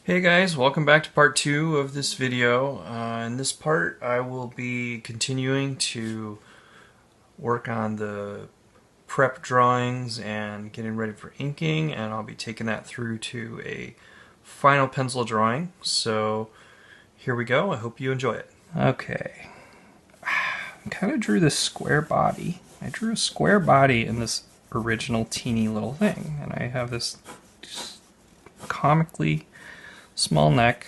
Hey guys, welcome back to part 2 of this video. In this part I will be continuing to work on the prep drawings and getting ready for inking, and I'll be taking that through to a final pencil drawing. So here we go, I hope you enjoy it. Okay, I kind of drew this square body. I drew a square body in this original teeny little thing, and I have this comically small neck,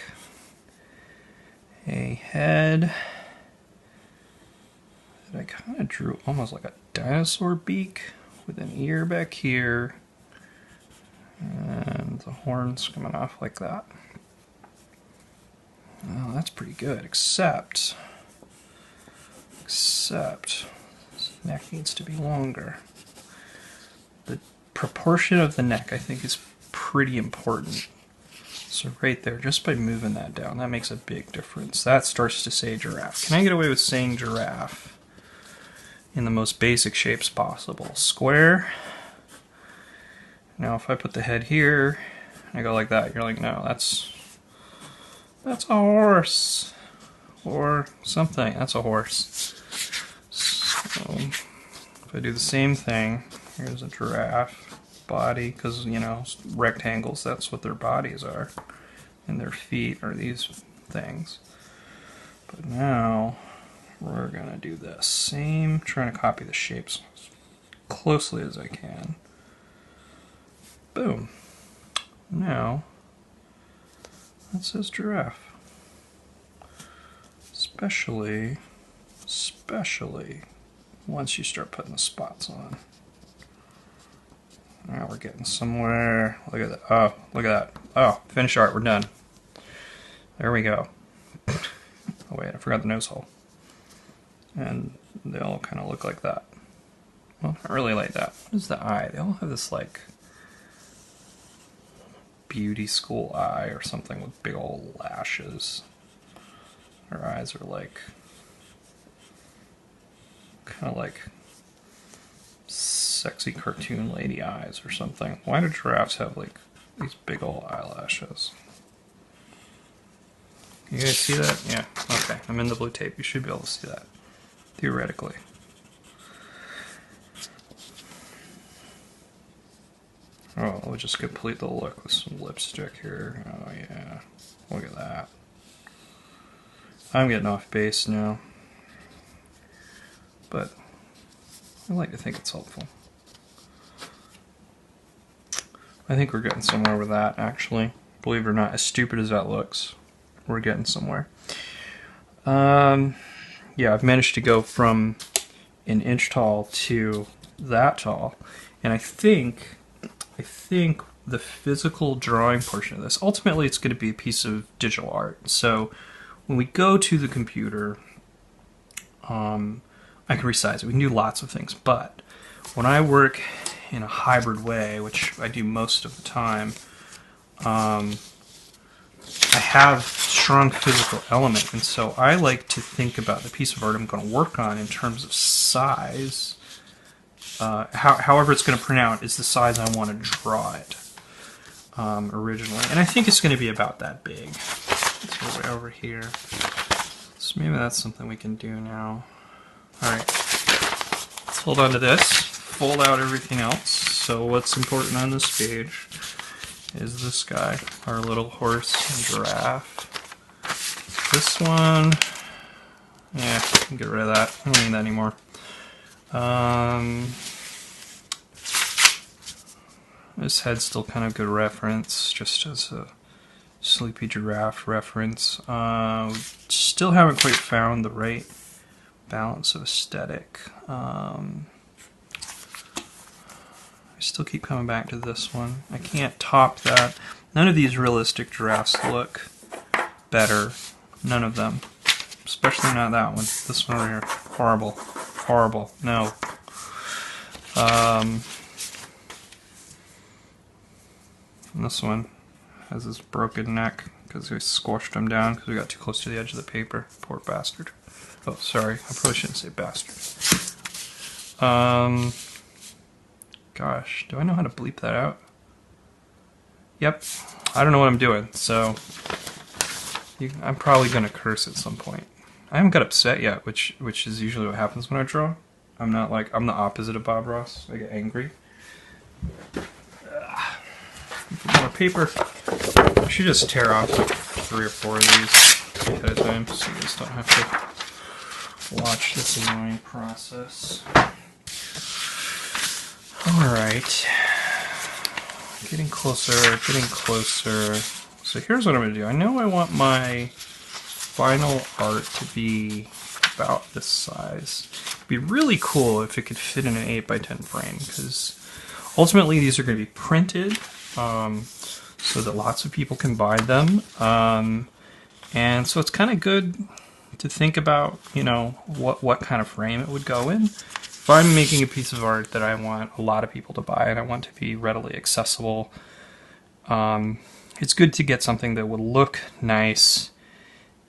a head that I kind of drew almost like a dinosaur beak with an ear back here, and the horns coming off like that. Oh, that's pretty good, except this neck needs to be longer. The proportion of the neck, I think, is pretty important. So right there, just by moving that down, that makes a big difference. That starts to say giraffe. Can I get away with saying giraffe in the most basic shapes possible? Square. Now if I put the head here, and I go like that, you're like, no, that's a horse. Or something, that's a horse. So if I do the same thing, here's a giraffe. Body, because, you know, rectangles, that's what their bodies are, and their feet are these things. But now we're gonna do this same, trying to copy the shapes as closely as I can. Boom. Now that says giraffe. Especially once you start putting the spots on. Now we're getting somewhere. Look at that. Oh, look at that. Oh, finish art. We're done. There we go. Oh wait, I forgot the nose hole. And they all kind of look like that. Well, not really like that. What is the eye? They all have this like beauty school eye or something with big old lashes. Their eyes are like kind of like sexy cartoon lady eyes or something. Why do giraffes have like these big old eyelashes? Can you guys see that? Yeah, okay. I'm in the blue tape. You should be able to see that, theoretically. Oh, we'll just complete the look with some lipstick here. Oh yeah, look at that. I'm getting off base now, but I like to think it's helpful. I think we're getting somewhere with that, actually. Believe it or not, as stupid as that looks, we're getting somewhere. Yeah, I've managed to go from an inch tall to that tall, and I think the physical drawing portion of this, ultimately it's going to be a piece of digital art. So when we go to the computer, I can resize it. We can do lots of things, but when I work in a hybrid way, which I do most of the time, I have strong physical element, and so I like to think about the piece of art I'm going to work on in terms of size. However it's going to print out is the size I want to draw it originally, and I think it's going to be about that big. Let's go way over here. So maybe that's something we can do now. Alright, let's hold on to this, fold out everything else. So what's important on this page is this guy, our little horse and giraffe. This one, yeah, I can get rid of that. I don't need that anymore. This head's still kind of good reference, just as a sleepy giraffe reference. Still haven't quite found the right balance of aesthetic. I still keep coming back to this one. I can't top that. None of these realistic giraffes look better. None of them. Especially not that one. This one over here. Horrible. Horrible. No. This one has this broken neck because we squashed him down because we got too close to the edge of the paper. Poor bastard. Oh, sorry. I probably shouldn't say bastard. Gosh, do I know how to bleep that out? Yep. I don't know what I'm doing, so I'm probably going to curse at some point. I haven't got upset yet, which is usually what happens when I draw. I'm not like, I'm the opposite of Bob Ross. I get angry. More paper. I should just tear off like 3 or 4 of these ahead of time so you just don't have to watch this annoying process. Alright. Getting closer, getting closer. So here's what I'm going to do. I know I want my final art to be about this size. It'd be really cool if it could fit in an 8x10 frame, because ultimately these are going to be printed so that lots of people can buy them. And so it's kind of good to think about, you know, what kind of frame it would go in. If I'm making a piece of art that I want a lot of people to buy and I want to be readily accessible, it's good to get something that would look nice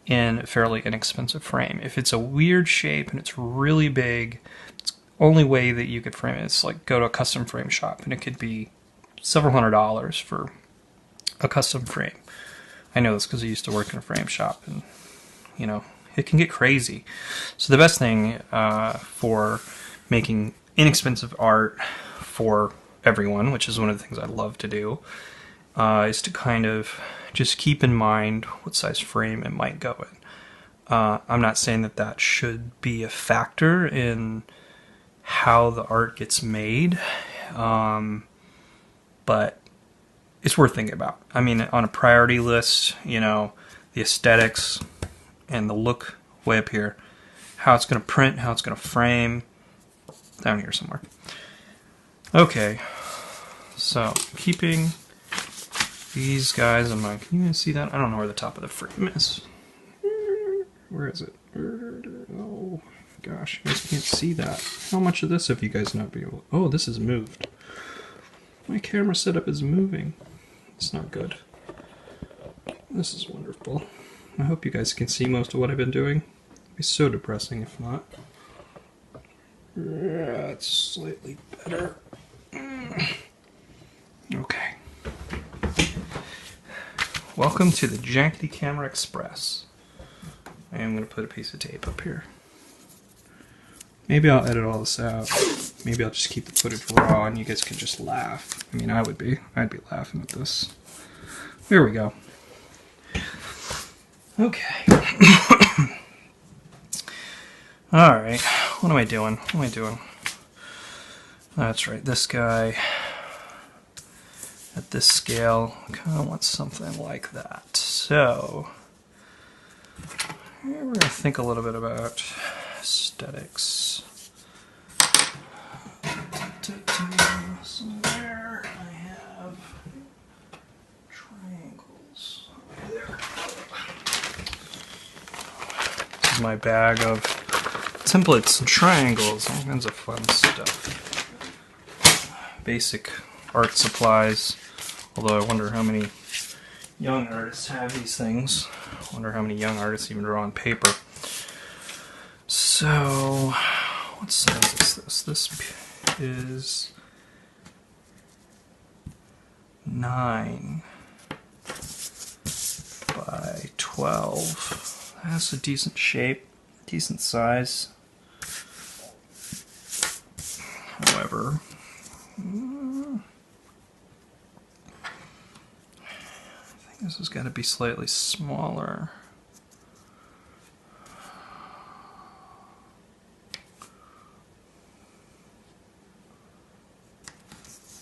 in a fairly inexpensive frame. If it's a weird shape and it's really big, it's the only way that you could frame it is like go to a custom frame shop, and it could be several $100s for a custom frame. I know this because I used to work in a frame shop, and you know, it can get crazy. So the best thing for making inexpensive art for everyone, which is one of the things I love to do, is to kind of just keep in mind what size frame it might go in. I'm not saying that that should be a factor in how the art gets made, but it's worth thinking about. I mean, on a priority list, you know, the aesthetics and the look way up here, how it's going to print, how it's going to frame, down here somewhere. Okay, so keeping these guys in mind. Can you even see that? I don't know where the top of the frame is. Where is it? Oh gosh, you guys can't see that. How much of this have you guys not been able? Oh, this is moved. My camera setup is moving. It's not good. This is wonderful. I hope you guys can see most of what I've been doing. It'd be so depressing if not. Yeah, it's slightly better. Okay. Welcome to the Janky Camera Express. I am going to put a piece of tape up here. Maybe I'll edit all this out. Maybe I'll just keep the footage raw and you guys can just laugh. I mean, I'd be laughing at this. There we go. Okay. Alright, what am I doing? What am I doing? That's right, this guy at this scale, I kind of want something like that. So, we're going to think a little bit about aesthetics. So there I have triangles. There. This is my bag of templates and triangles, all kinds of fun stuff. Basic art supplies, although I wonder how many young artists have these things. I wonder how many young artists even draw on paper. So, what size is this? This is 9 by 12. That's a decent shape, decent size. However, I think this has got to be slightly smaller.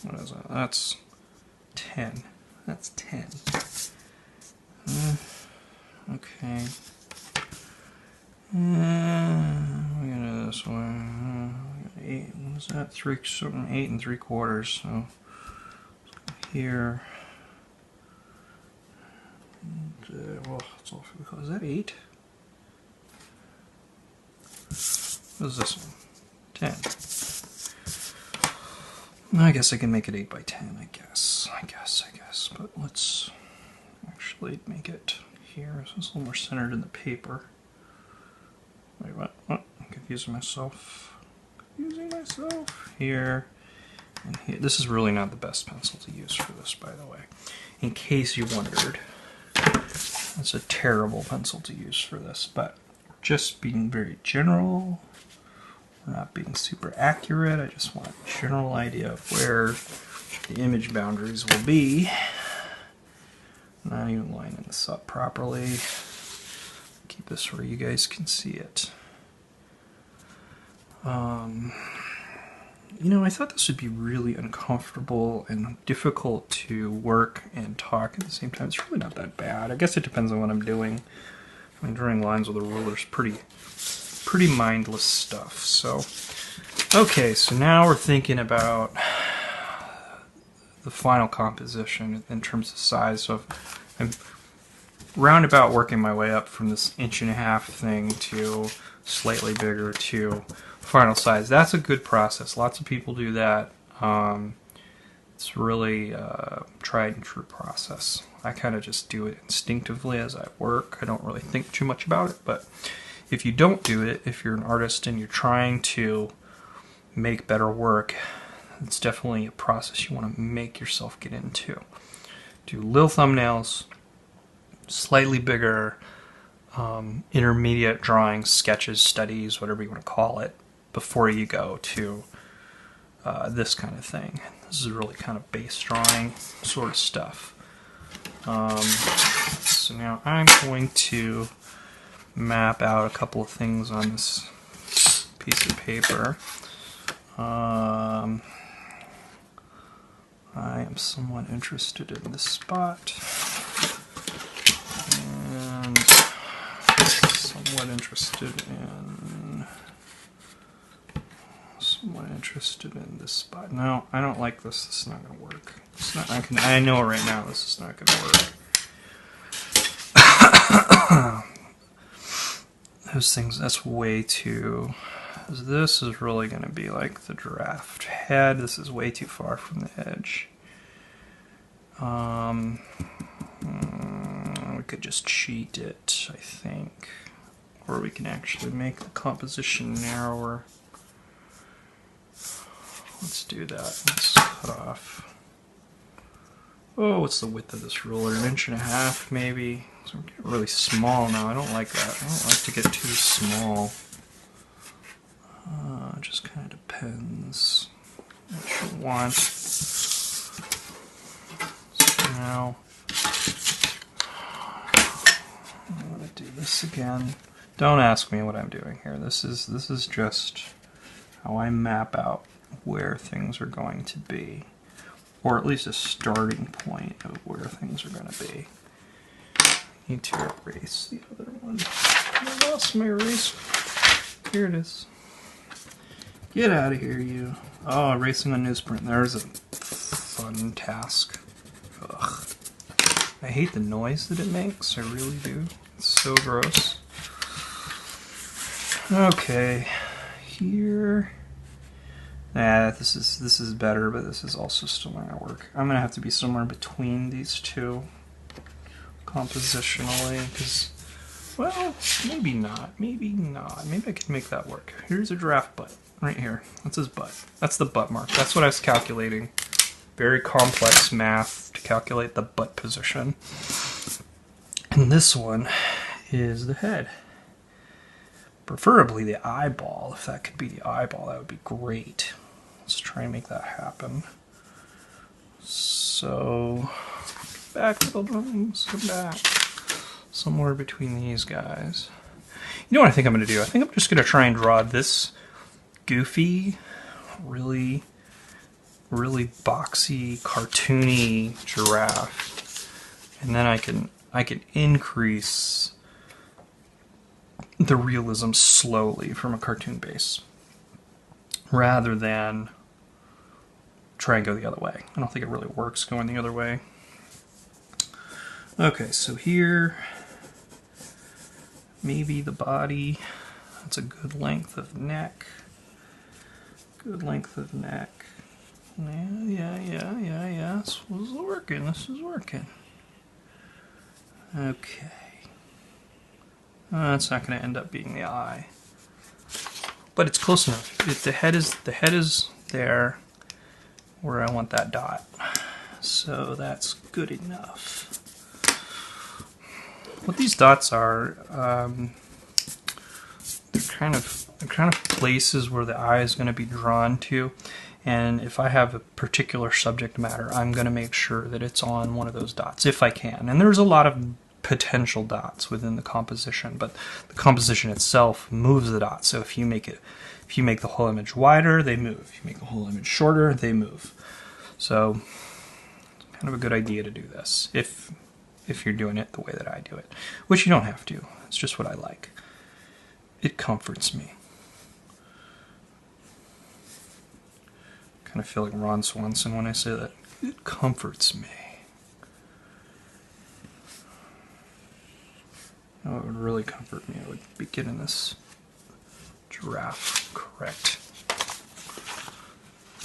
What is that? That's 10. That's 10. Okay. We're gonna do this one. 8. What was that? 8 3/4. So here. And, well, it's all for the. Is that 8? What is this one? 10. I guess I can make it 8 by 10, I guess. But let's actually make it here so it's a little more centered in the paper. Wait, what? I'm confusing myself. Here. And here, this is really not the best pencil to use for this, by the way. In case you wondered, it's a terrible pencil to use for this, but just being very general. We're not being super accurate. I just want a general idea of where the image boundaries will be. Not even lining this up properly. Keep this where you guys can see it. You know, I thought this would be really uncomfortable and difficult to work and talk at the same time. It's really not that bad. I guess it depends on what I'm doing. I mean, drawing lines with a ruler is pretty mindless stuff. So, okay, so now we're thinking about the final composition in terms of size. So I'm roundabout working my way up from this 1.5" thing to slightly bigger to final size. That's a good process. Lots of people do that. It's really a tried and true process. I kind of just do it instinctively as I work. I don't really think too much about it, but if you don't do it, if you're an artist and you're trying to make better work, it's definitely a process you want to make yourself get into. Do little thumbnails, slightly bigger, intermediate drawings, sketches, studies, whatever you want to call it, before you go to this kind of thing. This is really kind of base drawing sort of stuff. So now I'm going to map out a couple of things on this piece of paper. I am somewhat interested in this spot, and somewhat interested in this spot. No, I don't like this. This is not going to work. It's not. I know right now this is not going to work. Those things. That's way too. This is really going to be like the giraffe head. This is way too far from the edge. We could just cheat it, I think. Or we can actually make the composition narrower. Let's do that. Let's cut off. Oh, what's the width of this ruler? 1.5 inches, maybe? So we're getting really small now. I don't like that. I don't like to get too small. It just kind of depends what you want. So now, I'm going to do this again. Don't ask me what I'm doing here. This is just how I map out where things are going to be, or at least a starting point of where things are going to be. I need to erase the other one. I lost my eraser. Here it is. Get out of here, you. Oh, erasing on newsprint. There's a fun task. Ugh. I hate the noise that it makes. I really do. It's so gross. Okay. Here. Nah, this is better, but this is also still not going to work. I'm going to have to be somewhere between these two compositionally, because, well, maybe not. Maybe not. Maybe I can make that work. Here's a giraffe butt. Right here. That's his butt. That's the butt mark. That's what I was calculating. Very complex math to calculate the butt position. And this one is the head. Preferably the eyeball. If that could be the eyeball, that would be great. Let's try and make that happen. So, back to the rooms. Come back. Somewhere between these guys. You know what I think I'm going to do? I think I'm just going to try and draw this goofy, really boxy, cartoony giraffe, and then I can increase the realism slowly from a cartoon base, rather than try and go the other way. I don't think it really works going the other way. Okay, so here, maybe the body. That's a good length of neck. Good length of neck. Yeah. This is working. This is working. Okay. That's not going to end up being the eye, but it's close enough. If the head is there. where I want that dot. So that's good enough. What these dots are, they're kind of places where the eye is going to be drawn to. And if I have a particular subject matter, I'm going to make sure that it's on one of those dots, if I can. And there's a lot of potential dots within the composition, but the composition itself moves the dots. So if you make the whole image wider, they move. If you make the whole image shorter, they move. So it's kind of a good idea to do this if you're doing it the way that I do it, which you don't have to. It's just what I like. It comforts me. Kind of feel like Ron Swanson when I say that. It comforts me. You know, it would really comfort me. I would be getting this giraffe correct.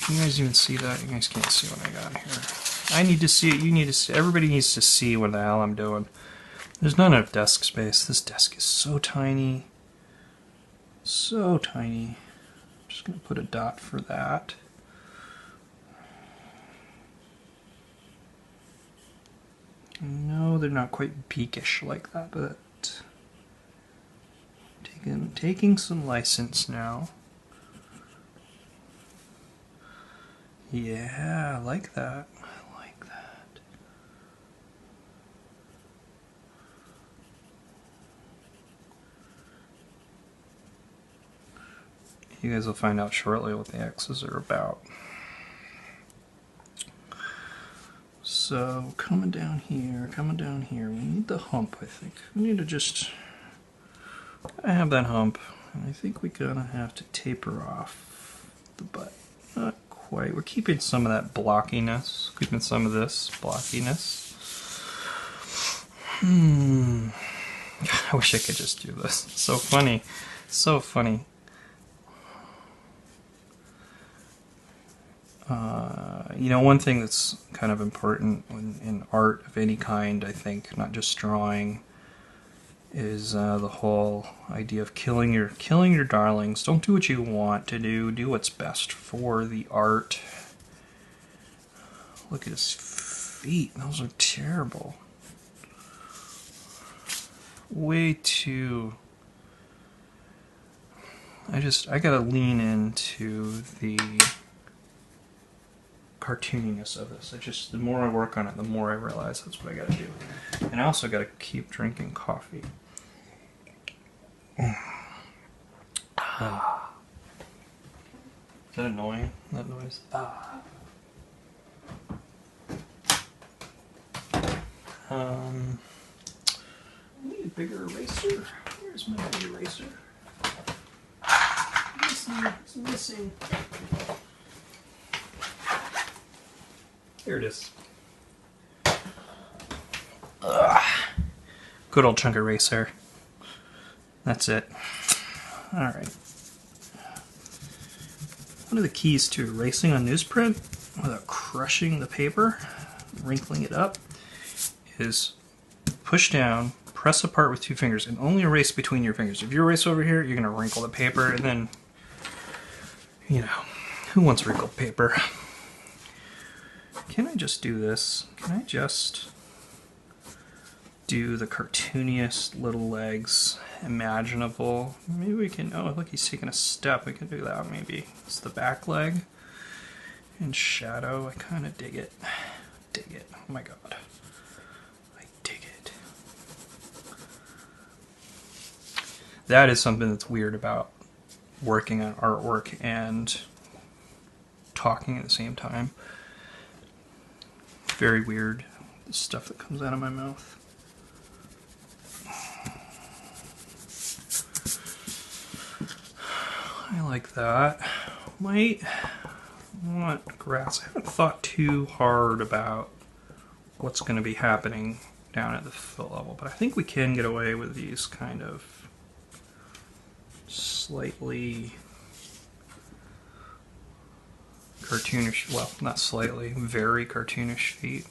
Can you guys even see that? You guys can't see what I got here. I need to see it. You need to see it. Everybody needs to see what the hell I'm doing. There's not enough desk space. This desk is so tiny. So tiny. I'm just going to put a dot for that. No, they're not quite peakish like that, but taking some license now. Yeah, I like that. I like that. You guys will find out shortly what the X's are about. So, coming down here, we need the hump, I think. We need to just have that hump, and I think we're gonna have to taper off the butt. Not quite. We're keeping some of that blockiness, keeping some of this blockiness. I wish I could just do this. It's so funny. So funny. You know, one thing that's kind of important in art of any kind, I think, not just drawing, is the whole idea of killing your darlings. Don't do what you want to do. Do what's best for the art. Look at his feet. Those are terrible. Way too... I gotta lean into the cartooniness of this. The more I work on it, the more I realize that's what I gotta do. And I also gotta keep drinking coffee. Is that annoying? That noise? I need a bigger eraser. Where's my big eraser? It's missing. There it is. Good old chunk eraser. That's it. Alright. One of the keys to erasing on newsprint without crushing the paper, wrinkling it up, is push down, press apart with 2 fingers, and only erase between your fingers. If you erase over here, you're going to wrinkle the paper, and then, you know, who wants wrinkled paper? Can I just do this? Can I just do the cartooniest little legs imaginable? Maybe we can, oh look, he's taking a step. We can do that maybe. It's the back leg in shadow. I kind of dig it. Dig it. Oh my god. I dig it. That is something that's weird about working on artwork and talking at the same time. Very weird, the stuff that comes out of my mouth. I like that. Might want grass. I haven't thought too hard about what's going to be happening down at the fill level, but I think we can get away with these kind of slightly cartoonish, well, not slightly, very cartoonish feet.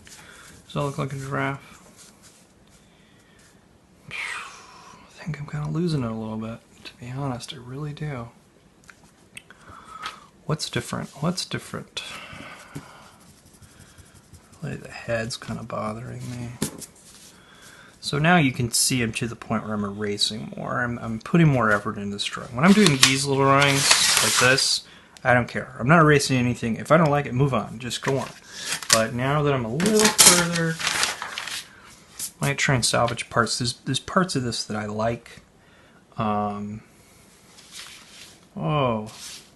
Does that look like a giraffe? I think I'm kind of losing it a little bit, to be honest. I really do. What's different? What's different? Like the head's kind of bothering me. So now you can see I'm to the point where I'm erasing more. I'm putting more effort into this drawing. When I'm doing these little drawings like this, I don't care. I'm not erasing anything. If I don't like it, move on. Just go on. But now that I'm a little further, I might try and salvage parts. There's parts of this that I like. Oh,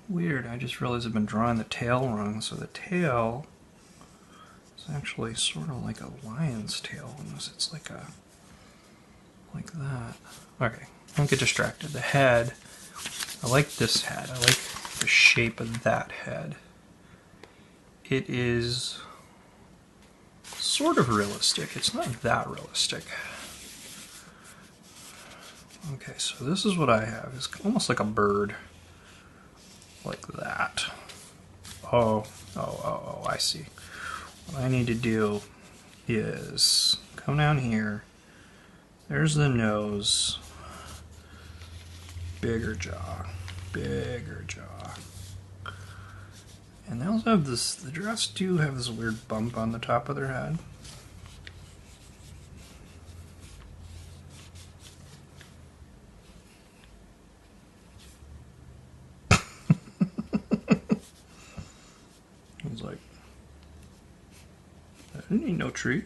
weird. I just realized I've been drawing the tail wrong. So the tail is actually sort of like a lion's tail, unless it's like that. Okay, don't get distracted. The head, I like this head. I like the shape of that head. It is sort of realistic. It's not that realistic. Okay, so this is what I have. It's almost like a bird. Like that. Oh, I see. What I need to do is come down here. There's the nose. Bigger jaw. Bigger jaw. And they also have this, the giraffes do have this weird bump on the top of their head. I was like, I didn't need no treat.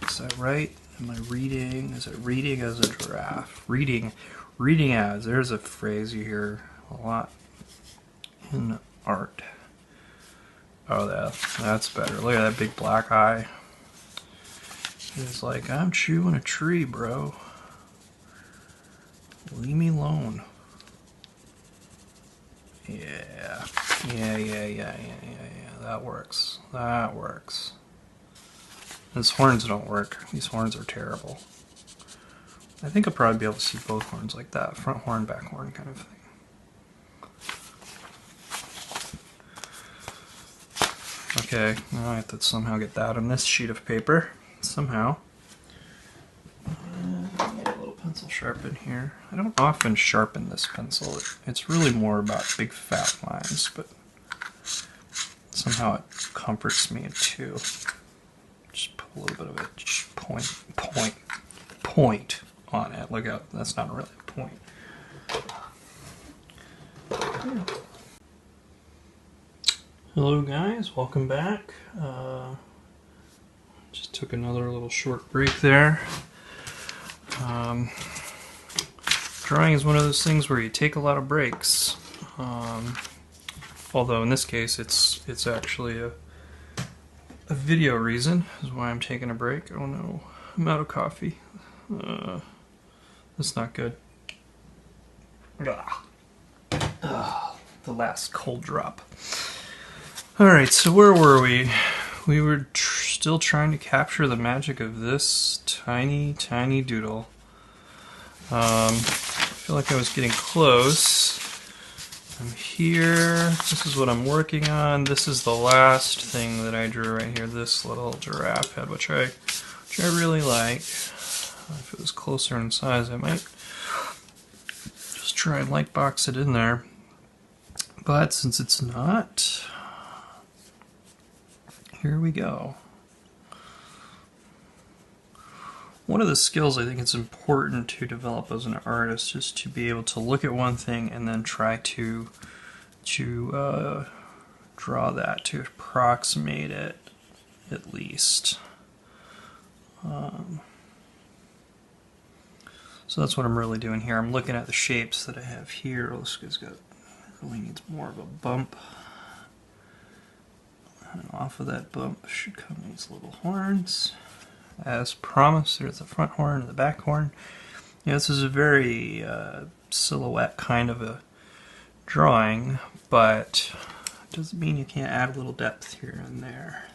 Is that right? Am I reading? Is it reading as a giraffe? Reading as. There's a phrase you hear a lot in art. Oh, that's better. Look at that big black eye. It's like, I'm chewing a tree, bro. Leave me alone. Yeah. That works. That works. His horns don't work. These horns are terrible. I think I'll probably be able to see both horns like that. Front horn, back horn kind of thing. Okay, now I have to somehow get that on this sheet of paper. Somehow. Get a little pencil sharpen here. I don't often sharpen this pencil. It's really more about big fat lines, but somehow it comforts me too. Just put a little bit of a point on it. Look out, that's not really a point. Yeah. Hello guys, welcome back. Just took another little short break there. Drawing is one of those things where you take a lot of breaks. Although in this case it's actually a video reason is why I'm taking a break. Oh no, I'm out of coffee. That's not good. The last cold drop. Alright, so where were we? We were still trying to capture the magic of this tiny doodle. I feel like I was getting close. I'm here. This is what I'm working on. This is the last thing that I drew right here. This little giraffe head, which I really like. If it was closer in size, I might just try and lightbox it in there. But since it's not, here we go. One of the skills I think it's important to develop as an artist is to be able to look at one thing and then try to draw that, to approximate it at least. So that's what I'm really doing here. I'm looking at the shapes that I have here. This guy's really needs more of a bump. And off of that bump should come these little horns. As promised, there's the front horn and the back horn. Yeah, this is a very silhouette kind of a drawing, but it doesn't mean you can't add a little depth here and there.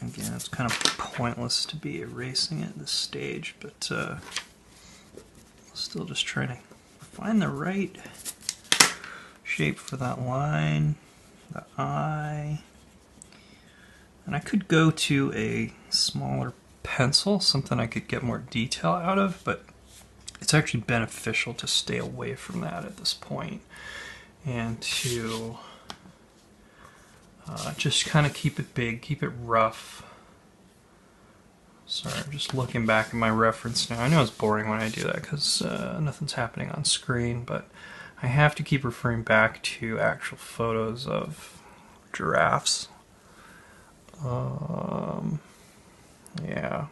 Again, it's kind of pointless to be erasing it at this stage, but still just trying to find the right shape for that line, the eye. And I could go to a smaller pencil, something I could get more detail out of, but it's actually beneficial to stay away from that at this point and to just kind of keep it big, keep it rough. Sorry, I'm just looking back at my reference now. I know it's boring when I do that because nothing's happening on screen, but I have to keep referring back to actual photos of giraffes. Yeah.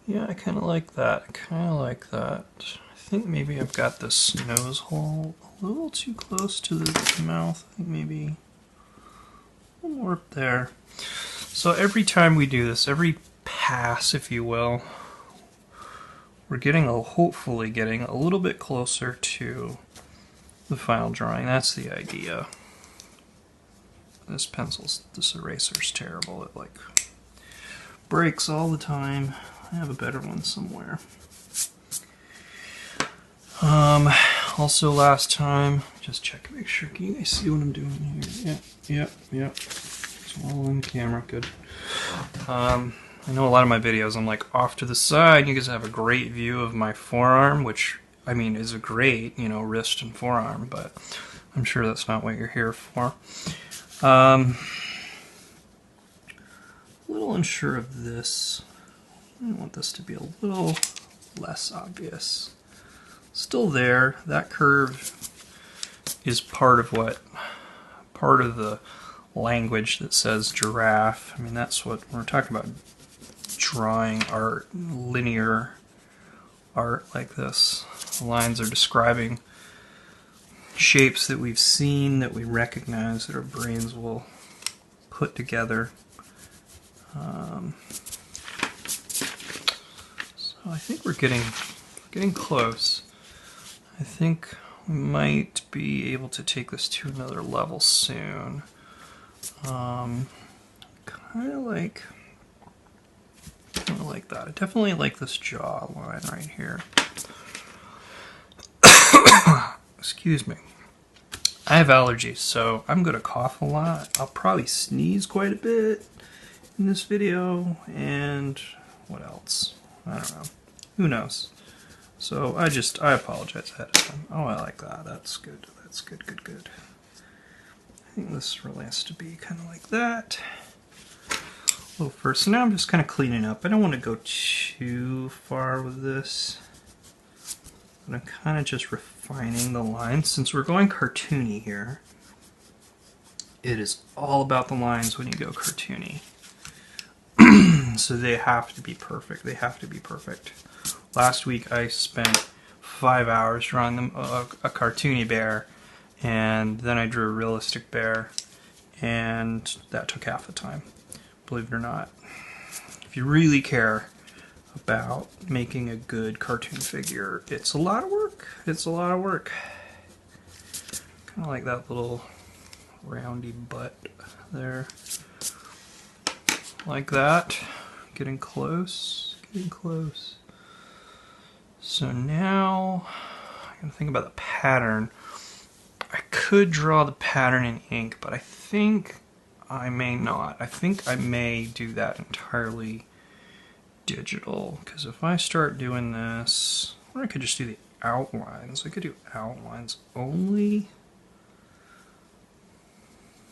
Yeah, I kind of like that. I kind of like that. I think maybe I've got this nose hole a little too close to the mouth. I think maybe a little more up there. So every time we do this, every pass, if you will, we're hopefully getting a little bit closer to the final drawing. That's the idea. This eraser's terrible. It like breaks all the time. I have a better one somewhere. Also last time, just check, make sure, can you guys see what I'm doing here? Yep. It's all in the camera, good. I know a lot of my videos, I'm like off to the side. You guys have a great view of my forearm, which, I mean, is a great, wrist and forearm, but I'm sure that's not what you're here for. A little unsure of this. I want this to be a little less obvious. Still there. That curve is part of the language that says giraffe. I mean, that's what we're talking about. Drawing art, linear art like this. The lines are describing shapes that we've seen, that we recognize, that our brains will put together. So I think we're getting close. I think we might be able to take this to another level soon. Kind of like that. I definitely like this jaw line right here. Excuse me. I have allergies, so I'm going to cough a lot. I'll probably sneeze quite a bit in this video, and what else? I don't know. Who knows? So I apologize ahead of time. Oh, I like that. That's good. That's good. I think this really has to be kind of like that. A little first. So now I'm just kind of cleaning up. I don't want to go too far with this. But I'm kind of just refining the lines. Since we're going cartoony here, it is all about the lines when you go cartoony. So they have to be perfect. They have to be perfect. Last week I spent 5 hours drawing them a cartoony bear, and then I drew a realistic bear, and that took half the time. Believe it or not. If you really care about making a good cartoon figure, it's a lot of work. It's a lot of work. Kind of like that little roundy butt there. Like that. Getting close. Getting close. So now I'm going to think about the pattern. I could draw the pattern in ink, but I think I may not. I think I may do that entirely digital, because if I start doing this, or I could just do the outlines. I could do outlines only.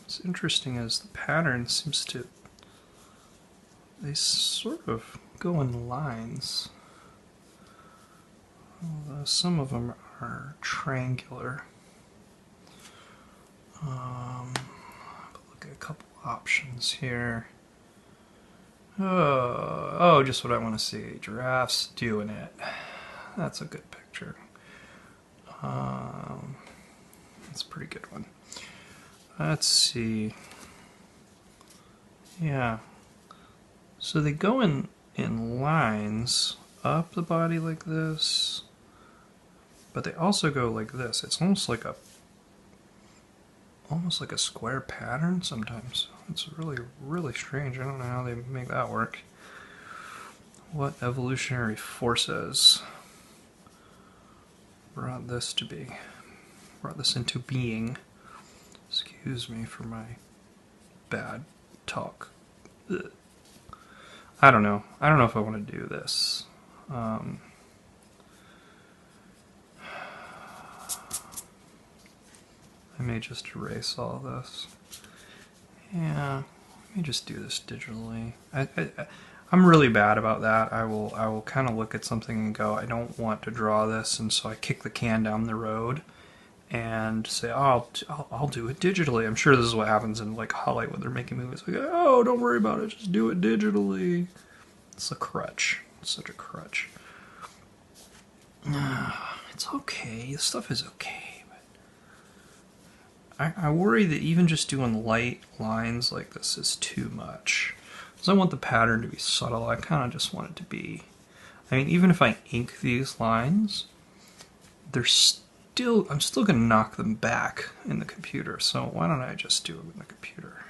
What's interesting is the pattern seems to, they sort of go in lines. Although some of them are triangular. Look at a couple options here. Oh, just what I want to see. Giraffes doing it. That's a good picture. That's a pretty good one. Let's see. Yeah. So they go in lines up the body like this, but they also go like this. It's almost like a square pattern sometimes. It's really, really strange. I don't know how they make that work. What evolutionary forces brought this into being? Excuse me for my bad talk. Ugh. I don't know. I don't know if I want to do this. may just erase all this. Yeah, let me just do this digitally. I'm really bad about that. I will kind of look at something and go, I don't want to draw this, and so I kick the can down the road and say, oh, I'll do it digitally. I'm sure this is what happens in like Hollywood. They're making movies like, oh, don't worry about it, just do it digitally. It's a crutch. It's such a crutch. It's okay. This stuff is okay. But I worry that even just doing light lines like this is too much. Because I want the pattern to be subtle. I kind of just want it to be... I mean, even if I ink these lines, I'm still going to knock them back in the computer. So why don't I just do it in the computer?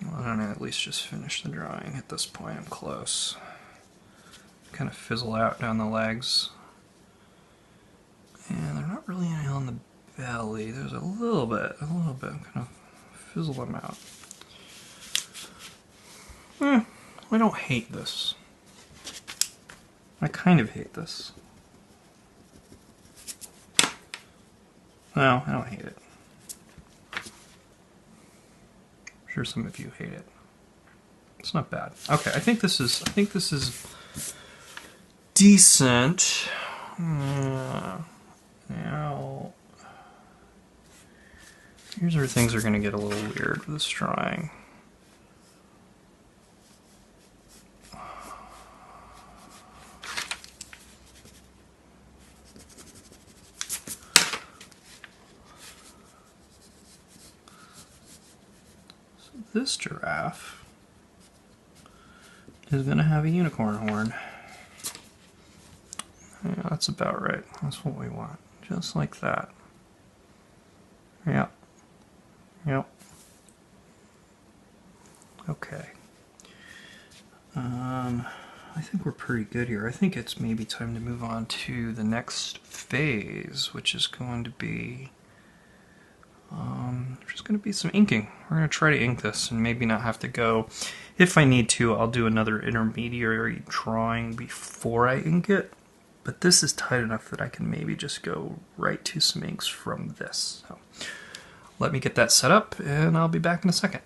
Why don't I at least just finish the drawing at this point? I'm close. Kind of fizzle out down the legs. And they're not really any on the belly. There's a little bit. I'm kind of fizzle them out. I don't hate this. I kind of hate this. No, I don't hate it. I'm sure some of you hate it. It's not bad. Okay, I think this is decent. Now, here's where things are going to get a little weird with this drawing. So this giraffe is going to have a unicorn horn. Yeah, that's about right. That's what we want. Just like that. Yep. Yep. Okay. I think we're pretty good here. I think it's maybe time to move on to the next phase, which is going to be there's going to be some inking. We're going to try to ink this and maybe not have to go. If I need to, I'll do another intermediary drawing before I ink it. But this is tight enough that I can maybe just go right to some inks from this. So let me get that set up and I'll be back in a second.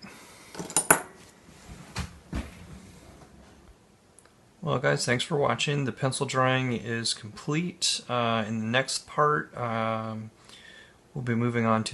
Well guys, thanks for watching. The pencil drawing is complete. In the next part, we'll be moving on to